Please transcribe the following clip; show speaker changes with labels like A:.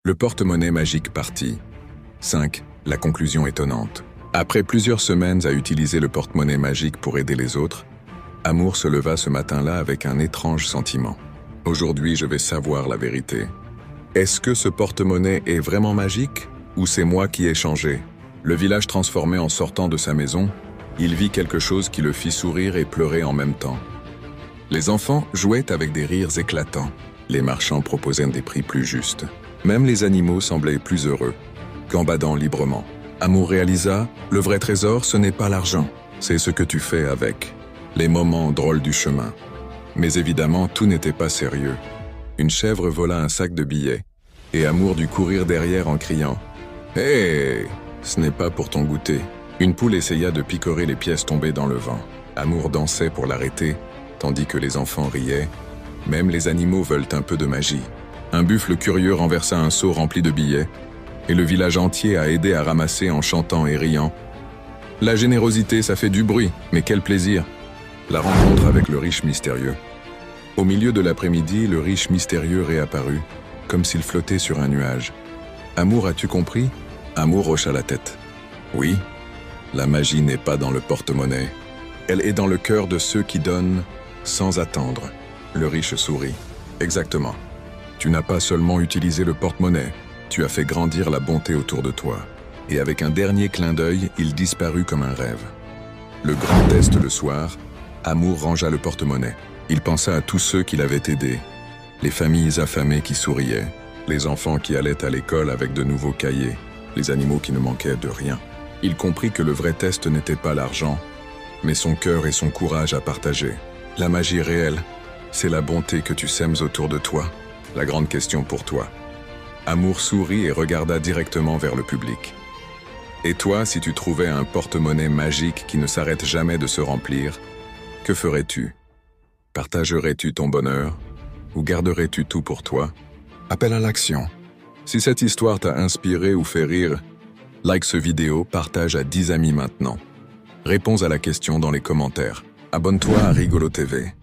A: Le porte-monnaie magique partie 5. La conclusion étonnante. Après plusieurs semaines à utiliser le porte-monnaie magique pour aider les autres, Amour se leva ce matin-là avec un étrange sentiment. Aujourd'hui, je vais savoir la vérité. Est-ce que ce porte-monnaie est vraiment magique ou c'est moi qui ai changé? Le village transformé en sortant de sa maison, il vit quelque chose qui le fit sourire et pleurer en même temps. Les enfants jouaient avec des rires éclatants. Les marchands proposaient des prix plus justes. Même les animaux semblaient plus heureux, gambadant librement. Amour réalisa, le vrai trésor, ce n'est pas l'argent, c'est ce que tu fais avec. Les moments drôles du chemin. Mais évidemment, tout n'était pas sérieux. Une chèvre vola un sac de billets, et Amour dut courir derrière en criant « Hé, ce n'est pas pour ton goûter !» Une poule essaya de picorer les pièces tombées dans le vent. Amour dansait pour l'arrêter, tandis que les enfants riaient. Même les animaux veulent un peu de magie. Un buffle curieux renversa un seau rempli de billets, et le village entier a aidé à ramasser en chantant et riant. La générosité, ça fait du bruit, mais quel plaisir! La rencontre avec le riche mystérieux. Au milieu de l'après-midi, le riche mystérieux réapparut, comme s'il flottait sur un nuage. « Amour, as-tu compris ?» Amour hocha la tête. « Oui, la magie n'est pas dans le porte-monnaie. Elle est dans le cœur de ceux qui donnent sans attendre. » Le riche sourit. « Exactement. Tu n'as pas seulement utilisé le porte-monnaie, tu as fait grandir la bonté autour de toi. » Et avec un dernier clin d'œil, il disparut comme un rêve. Le grand est le soir, Amour rangea le porte-monnaie. Il pensa à tous ceux qui l'avaient aidé, les familles affamées qui souriaient, les enfants qui allaient à l'école avec de nouveaux cahiers, les animaux qui ne manquaient de rien. Il comprit que le vrai test n'était pas l'argent, mais son cœur et son courage à partager. La magie réelle, c'est la bonté que tu sèmes autour de toi. La grande question pour toi. Amour sourit et regarda directement vers le public. Et toi, si tu trouvais un porte-monnaie magique qui ne s'arrête jamais de se remplir, que ferais-tu? Partagerais-tu ton bonheur? Ou garderais-tu tout pour toi? Appel à l'action. Si cette histoire t'a inspiré ou fait rire, like ce vidéo, partage à 10 amis maintenant. Réponds à la question dans les commentaires. Abonne-toi à Rigolo TV.